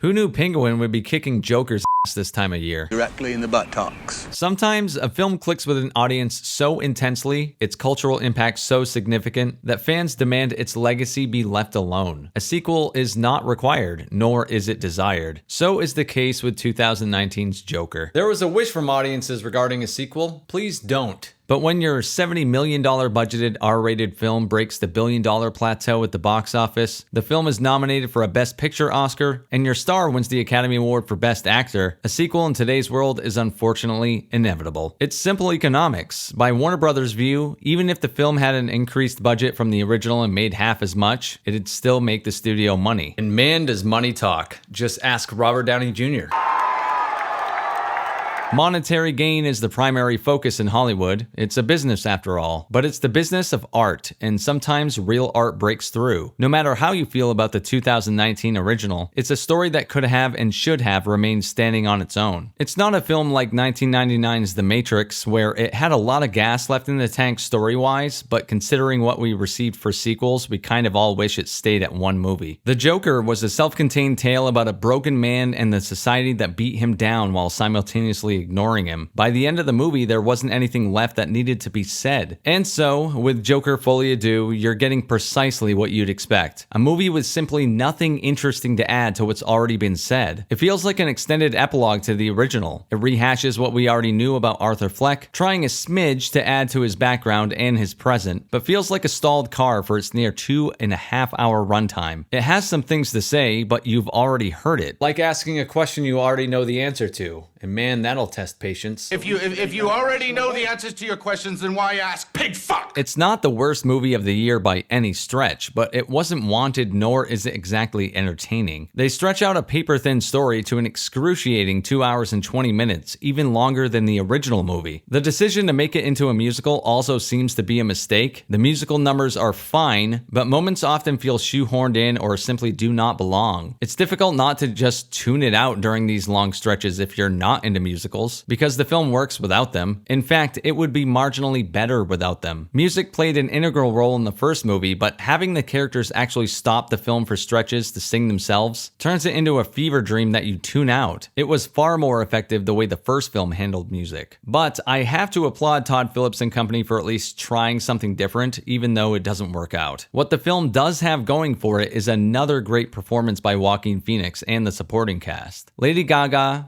Who knew Penguin would be kicking Joker's ass this time of year? Directly in the buttocks. Sometimes a film clicks with an audience so intensely, its cultural impact so significant, that fans demand its legacy be left alone. A sequel is not required, nor is it desired. So is the case with 2019's Joker. There was a wish from audiences regarding a sequel. Please don't. But when your $70 million budgeted R-rated film breaks the billion-dollar plateau at the box office, the film is nominated for a Best Picture Oscar, and your star wins the Academy Award for Best Actor, a sequel in today's world is unfortunately inevitable. It's simple economics. By Warner Brothers' view, even if the film had an increased budget from the original and made half as much, it'd still make the studio money. And man, does money talk. Just ask Robert Downey Jr. Monetary gain is the primary focus in Hollywood. It's a business after all. But it's the business of art, and sometimes real art breaks through. No matter how you feel about the 2019 original, it's a story that could have and should have remained standing on its own. It's not a film like 1999's The Matrix, where it had a lot of gas left in the tank story-wise, but considering what we received for sequels, we kind of all wish it stayed at one movie. The Joker was a self-contained tale about a broken man and the society that beat him down while simultaneously ignoring him. By the end of the movie, there wasn't anything left that needed to be said. And so, with Joker Folie, you're getting precisely what you'd expect. A movie with simply nothing interesting to add to what's already been said. It feels like an extended epilogue to the original. It rehashes what we already knew about Arthur Fleck, trying a smidge to add to his background and his present, but feels like a stalled car for its near 2.5-hour runtime. It has some things to say, but you've already heard it. Like asking a question you already know the answer to. And man, that'll test patience. If you already know the answers to your questions, then why ask pig fuck? It's not the worst movie of the year by any stretch, but it wasn't wanted, nor is it exactly entertaining. They stretch out a paper-thin story to an excruciating 2 hours and 20 minutes, even longer than the original movie. The decision to make it into a musical also seems to be a mistake. The musical numbers are fine, but moments often feel shoehorned in or simply do not belong. It's difficult not to just tune it out during these long stretches if you're not into musicals, because the film works without them. In fact, it would be marginally better without them. Music played an integral role in the first movie, but having the characters actually stop the film for stretches to sing themselves turns it into a fever dream that you tune out. It was far more effective the way the first film handled music. But I have to applaud Todd Phillips and company for at least trying something different, even though it doesn't work out. What the film does have going for it is another great performance by Joaquin Phoenix and the supporting cast. Lady Gaga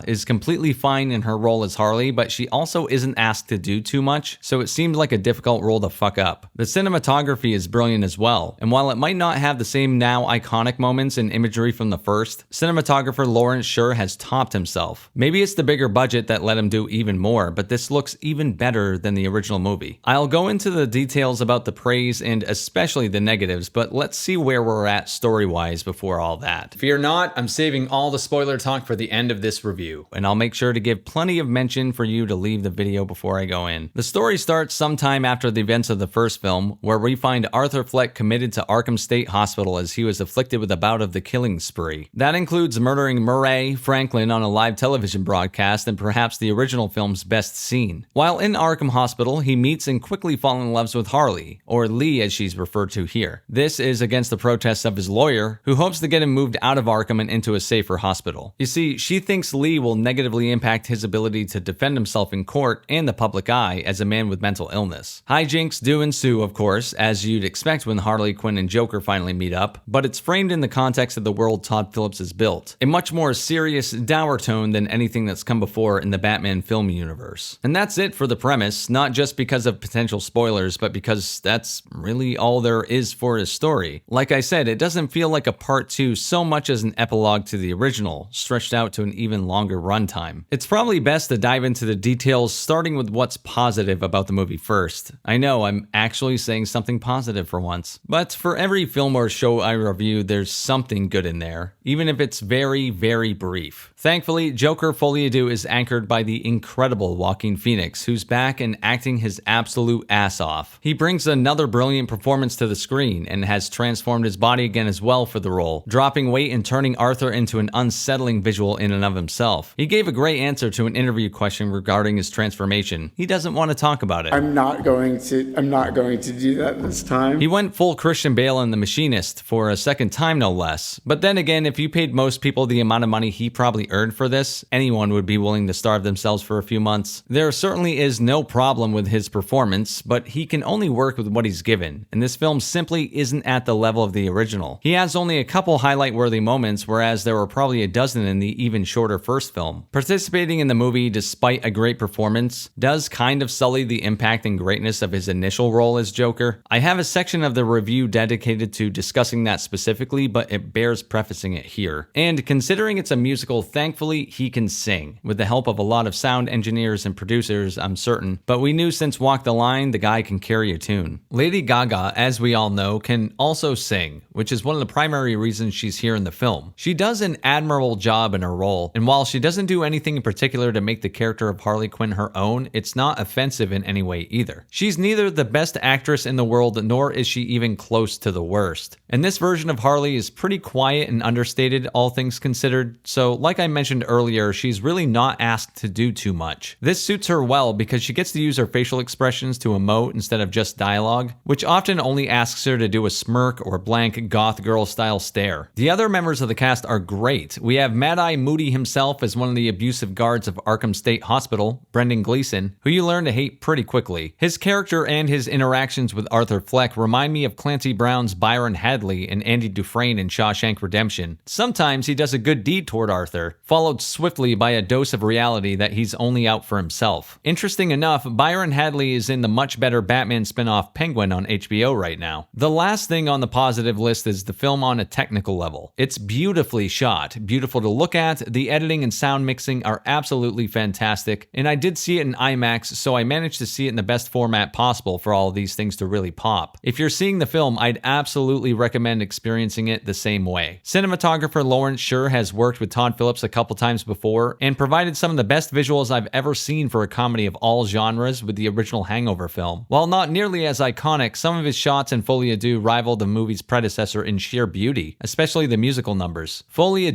is completely fine in her role as Harley, but she also isn't asked to do too much, so it seemed like a difficult role to fuck up. The cinematography is brilliant as well, and while it might not have the same now iconic moments and imagery from the first, cinematographer Lawrence Sher has topped himself. Maybe it's the bigger budget that let him do even more, but this looks even better than the original movie. I'll go into the details about the praise and especially the negatives, but let's see where we're at story-wise before all that. Fear not, I'm saving all the spoiler talk for the end of this review, and I'll make sure to give plenty of mention for you to leave the video before I go in. The story starts sometime after the events of the first film, where we find Arthur Fleck committed to Arkham State Hospital as he was afflicted with a bout of the killing spree. That includes murdering Murray Franklin on a live television broadcast and perhaps the original film's best scene. While in Arkham Hospital, he meets and quickly falls in love with Harley, or Lee as she's referred to here. This is against the protests of his lawyer, who hopes to get him moved out of Arkham and into a safer hospital. You see, she thinks Lee will negatively impact his ability to defend himself in court and the public eye as a man with mental illness. Hijinks do ensue, of course, as you'd expect when Harley Quinn and Joker finally meet up, but it's framed in the context of the world Todd Phillips has built. A much more serious, dour tone than anything that's come before in the Batman film universe. And that's it for the premise, not just because of potential spoilers, but because that's really all there is for his story. Like I said, it doesn't feel like a part 2 so much as an epilogue to the original, stretched out to an even longer runtime. It's probably best to dive into the details, starting with what's positive about the movie first. I know, I'm actually saying something positive for once. But for every film or show I review, there's something good in there, even if it's very, very brief. Thankfully, Joker Folie is anchored by the incredible Joaquin Phoenix, who's back and acting his absolute ass off. He brings another brilliant performance to the screen and has transformed his body again as well for the role, dropping weight and turning Arthur into an unsettling visual in and of himself. himself. He gave a great answer to an interview question regarding his transformation. He doesn't want to talk about it. I'm not going to do that this time. He went full Christian Bale in The Machinist for a second time, no less. But then again, if you paid most people the amount of money he probably earned for this, anyone would be willing to starve themselves for a few months. There certainly is no problem with his performance, but he can only work with what he's given, and this film simply isn't at the level of the original. He has only a couple highlight-worthy moments, whereas there were probably a dozen in the even shorter first film. Participating in the movie, despite a great performance, does kind of sully the impact and greatness of his initial role as Joker. I have a section of the review dedicated to discussing that specifically, but it bears prefacing it here. And considering it's a musical, thankfully he can sing, with the help of a lot of sound engineers and producers, I'm certain, but we knew since Walk the Line, the guy can carry a tune. Lady Gaga, as we all know, can also sing, which is one of the primary reasons she's here in the film. She does an admirable job in her role, and while she doesn't do anything in particular to make the character of Harley Quinn her own, it's not offensive in any way either. She's neither the best actress in the world, nor is she even close to the worst. And this version of Harley is pretty quiet and understated, all things considered, so like I mentioned earlier, she's really not asked to do too much. This suits her well because she gets to use her facial expressions to emote instead of just dialogue, which often only asks her to do a smirk or blank goth girl style stare. The other members of the cast are great. We have Mad Eye Moody himself as one of the abusive guards of Arkham State Hospital, Brendan Gleeson, who you learn to hate pretty quickly. His character and his interactions with Arthur Fleck remind me of Clancy Brown's Byron Hadley and Andy Dufresne in Shawshank Redemption. Sometimes he does a good deed toward Arthur, followed swiftly by a dose of reality that he's only out for himself. Interesting enough, Byron Hadley is in the much better Batman spin-off Penguin on HBO right now. The last thing on the positive list is the film on a technical level. It's beautifully shot, beautiful to look at, the editing and sound mixing are absolutely fantastic, and I did see it in IMAX, so I managed to see it in the best format possible for all of these things to really pop. If you're seeing the film, I'd absolutely recommend experiencing it the same way. Cinematographer Lawrence Sher has worked with Todd Phillips a couple times before, and provided some of the best visuals I've ever seen for a comedy of all genres with the original Hangover film. While not nearly as iconic, some of his shots in Folie rival the movie's predecessor in sheer beauty, especially the musical numbers. Folie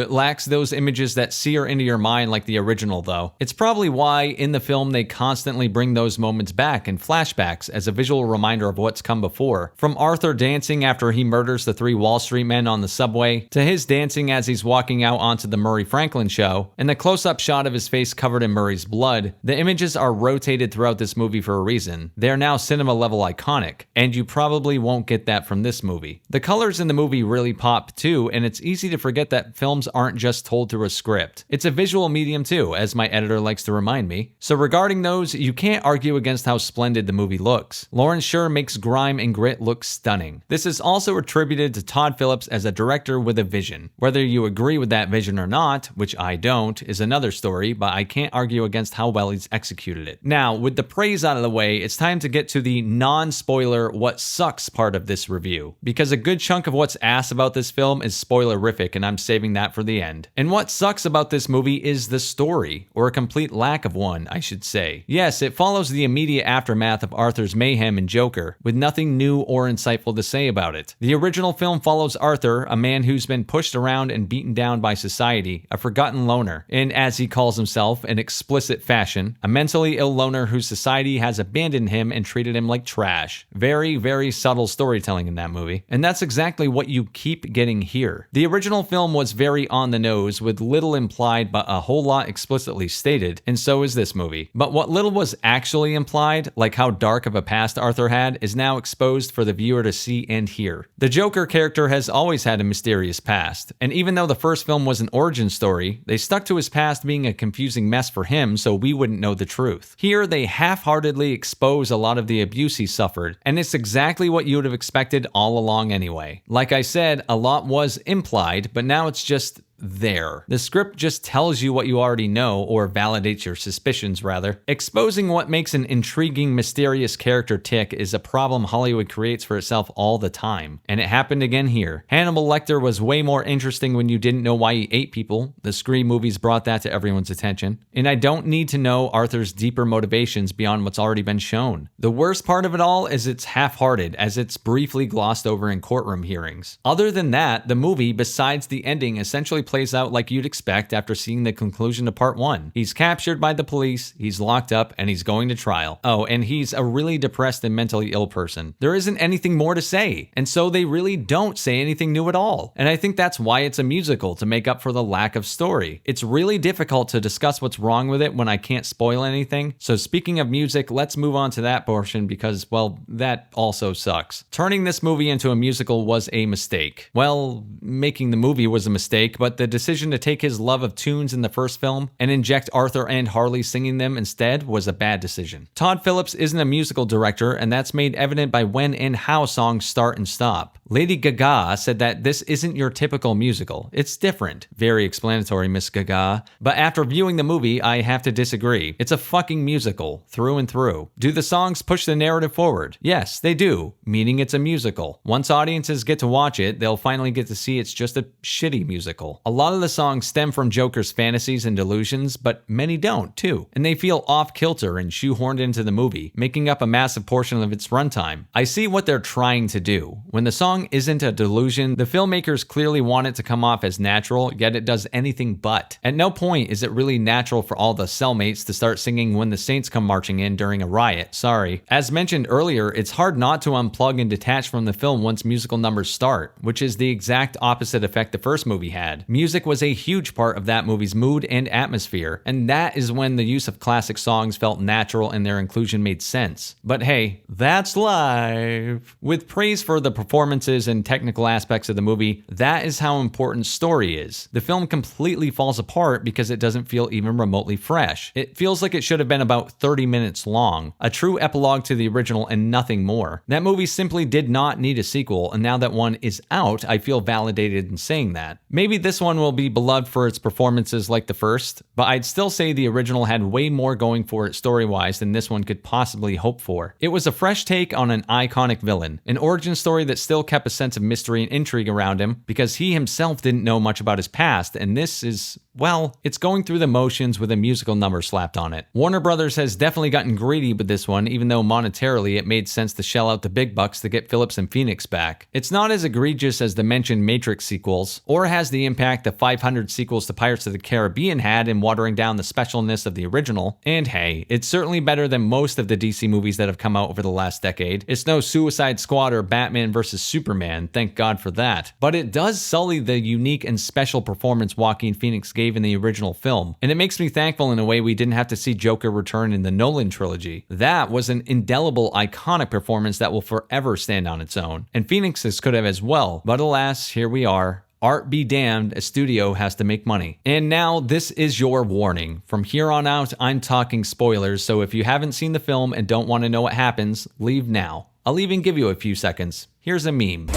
lacks those images that sear into your mind like the original though. It's probably why in the film they constantly bring those moments back in flashbacks as a visual reminder of what's come before. From Arthur dancing after he murders the 3 Wall Street men on the subway, to his dancing as he's walking out onto the Murray Franklin show, and the close-up shot of his face covered in Murray's blood, the images are rotated throughout this movie for a reason. They are now cinema-level iconic, and you probably won't get that from this movie. The colors in the movie really pop too, and it's easy to forget that films aren't just told through a script. It's a visual medium too, as my editor likes to remind me. So regarding those, you can't argue against how splendid the movie looks. Lawrence Sher makes grime and grit look stunning. This is also attributed to Todd Phillips as a director with a vision. Whether you agree with that vision or not, which I don't, is another story, but I can't argue against how well he's executed it. Now, with the praise out of the way, it's time to get to the non-spoiler what sucks part of this review, because a good chunk of what's asked about this film is spoilerific, and I'm saving that for the end. And what sucks about this movie is the story, or a complete lack of one, I should say. Yes, it follows the immediate aftermath of Arthur's mayhem in Joker, with nothing new or insightful to say about it. The original film follows Arthur, a man who's been pushed around and beaten down by society, a forgotten loner, in, as he calls himself, an explicit fashion, a mentally ill loner whose society has abandoned him and treated him like trash. Very, very subtle storytelling in that movie. And that's exactly what you keep getting here. The original film was very on the nose, with little implied but a whole lot explicitly stated, and so is this movie. But what little was actually implied, like how dark of a past Arthur had, is now exposed for the viewer to see and hear. The Joker character has always had a mysterious past, and even though the first film was an origin story, they stuck to his past being a confusing mess for him so we wouldn't know the truth. Here, they half-heartedly expose a lot of the abuse he suffered, and it's exactly what you would have expected all along anyway. Like I said, a lot was implied, but now it's just there. The script just tells you what you already know, or validates your suspicions rather. Exposing what makes an intriguing, mysterious character tick is a problem Hollywood creates for itself all the time, and it happened again here. Hannibal Lecter was way more interesting when you didn't know why he ate people. The Scream movies brought that to everyone's attention. And I don't need to know Arthur's deeper motivations beyond what's already been shown. The worst part of it all is it's half-hearted, as it's briefly glossed over in courtroom hearings. Other than that, the movie, besides the ending, essentially plays out like you'd expect after seeing the conclusion to part 1. He's captured by the police, he's locked up, and he's going to trial. Oh, and he's a really depressed and mentally ill person. There isn't anything more to say, and so they really don't say anything new at all. And I think that's why it's a musical, to make up for the lack of story. It's really difficult to discuss what's wrong with it when I can't spoil anything. So speaking of music, let's move on to that portion because, well, that also sucks. Turning this movie into a musical was a mistake. Well, making the movie was a mistake, but the decision to take his love of tunes in the first film and inject Arthur and Harley singing them instead was a bad decision. Todd Phillips isn't a musical director, and that's made evident by when and how songs start and stop. Lady Gaga said that this isn't your typical musical. It's different. Very explanatory, Miss Gaga. But after viewing the movie, I have to disagree. It's a fucking musical, through and through. Do the songs push the narrative forward? Yes, they do, meaning it's a musical. Once audiences get to watch it, they'll finally get to see it's just a shitty musical. A lot of the songs stem from Joker's fantasies and delusions, but many don't, too. And they feel off-kilter and shoehorned into the movie, making up a massive portion of its runtime. I see what they're trying to do. When the song isn't a delusion, the filmmakers clearly want it to come off as natural, yet it does anything but. At no point is it really natural for all the cellmates to start singing When the Saints Come Marching In during a riot, sorry. As mentioned earlier, it's hard not to unplug and detach from the film once musical numbers start, which is the exact opposite effect the first movie had. Music was a huge part of that movie's mood and atmosphere, and that is when the use of classic songs felt natural and their inclusion made sense. But hey, that's live. With praise for the performances and technical aspects of the movie, that is how important story is. The film completely falls apart because it doesn't feel even remotely fresh. It feels like it should have been about 30 minutes long, a true epilogue to the original and nothing more. That movie simply did not need a sequel, and now that one is out, I feel validated in saying that. Maybe this one will be beloved for its performances like the first, but I'd still say the original had way more going for it story-wise than this one could possibly hope for. It was a fresh take on an iconic villain, an origin story that still kept a sense of mystery and intrigue around him because he himself didn't know much about his past, and this is, well, it's going through the motions with a musical number slapped on it. Warner Brothers has definitely gotten greedy with this one, even though monetarily it made sense to shell out the big bucks to get Phillips and Phoenix back. It's not as egregious as the mentioned Matrix sequels, or has the impact the 500 sequels to Pirates of the Caribbean had in watering down the specialness of the original, and hey, it's certainly better than most of the DC movies that have come out over the last decade. It's no Suicide Squad or Batman vs. Superman, thank God for that. But it does sully the unique and special performance Joaquin Phoenix gave in the original film, and it makes me thankful in a way we didn't have to see Joker return in the Nolan trilogy. That was an indelible, iconic performance that will forever stand on its own, and Phoenix's could have as well, but alas, here we are. Art be damned, a studio has to make money. And now, this is your warning. From here on out, I'm talking spoilers, so if you haven't seen the film and don't want to know what happens, leave now. I'll even give you a few seconds. Here's a meme.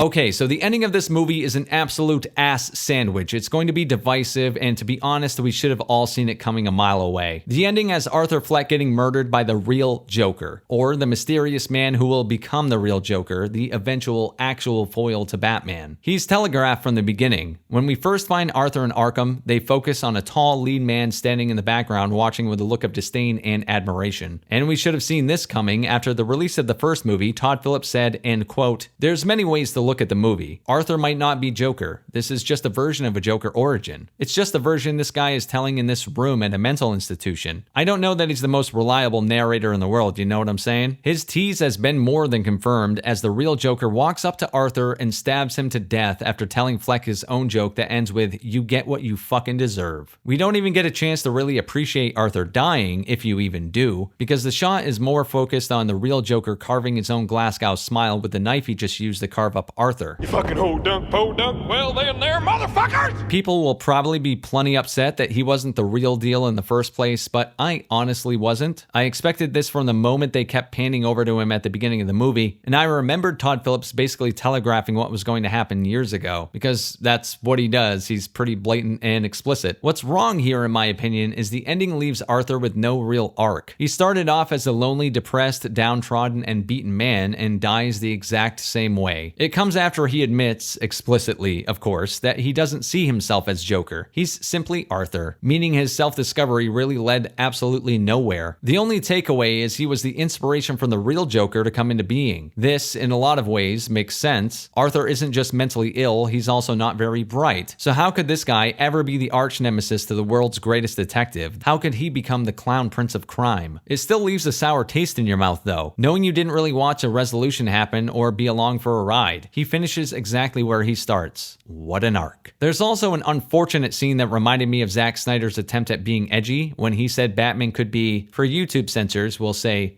Okay, so the ending of this movie is an absolute ass sandwich. It's going to be divisive, and to be honest, we should have all seen it coming a mile away. The ending has Arthur Fleck getting murdered by the real Joker, or the mysterious man who will become the real Joker, the eventual actual foil to Batman. He's telegraphed from the beginning. When we first find Arthur in Arkham, they focus on a tall lean man standing in the background watching with a look of disdain and admiration. And we should have seen this coming. After the release of the first movie, Todd Phillips said, and quote, "There's many ways to look at the movie. Arthur might not be Joker. This is just a version of a Joker origin. It's just the version this guy is telling in this room at a mental institution. I don't know that he's the most reliable narrator in the world, you know what I'm saying? His tease has been more than confirmed as the real Joker walks up to Arthur and stabs him to death after telling Fleck his own joke that ends with, 'You get what you fucking deserve.' We don't even get a chance to really appreciate Arthur dying, if you even do, because the shot is more focused on the real Joker carving his own Glasgow smile with the knife he just used to carve up Arthur. You fucking ho dunk, po dunk, well then there, motherfuckers! People will probably be plenty upset that he wasn't the real deal in the first place, but I honestly wasn't. I expected this from the moment they kept panning over to him at the beginning of the movie, and I remembered Todd Phillips basically telegraphing what was going to happen years ago, because that's what he does. He's pretty blatant and explicit. What's wrong here, in my opinion, is the ending leaves Arthur with no real arc. He started off as a lonely, depressed, downtrodden, and beaten man, and dies the exact same way. It comes comes after he admits, explicitly of course, that he doesn't see himself as Joker. He's simply Arthur, meaning his self-discovery really led absolutely nowhere. The only takeaway is he was the inspiration from the real Joker to come into being. This, in a lot of ways, makes sense. Arthur isn't just mentally ill, he's also not very bright. So how could this guy ever be the arch nemesis to the world's greatest detective? How could he become the clown prince of crime? It still leaves a sour taste in your mouth though, knowing you didn't really watch a resolution happen or be along for a ride. He finishes exactly where he starts. What an arc. There's also an unfortunate scene that reminded me of Zack Snyder's attempt at being edgy when he said Batman could be, for YouTube censors, we'll say,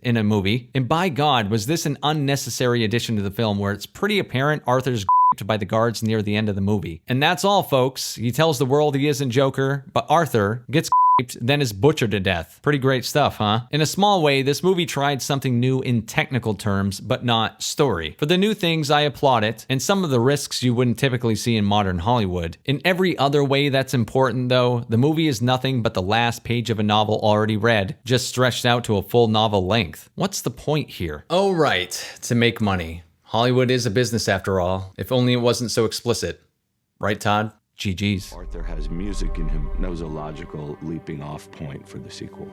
in a movie. And by God, was this an unnecessary addition to the film where it's pretty apparent Arthur's by the guards near the end of the movie. And that's all, folks. He tells the world he isn't Joker, but Arthur gets then is butchered to death. Pretty great stuff, huh? In a small way, this movie tried something new in technical terms, but not story. For the new things, I applaud it, and some of the risks you wouldn't typically see in modern Hollywood. In every other way that's important, though, the movie is nothing but the last page of a novel already read, just stretched out to a full novel length. What's the point here? Oh, right, to make money. Hollywood is a business after all, if only it wasn't so explicit. Right, Todd? GG's. Arthur has music in him. That was a logical leaping off point for the sequel.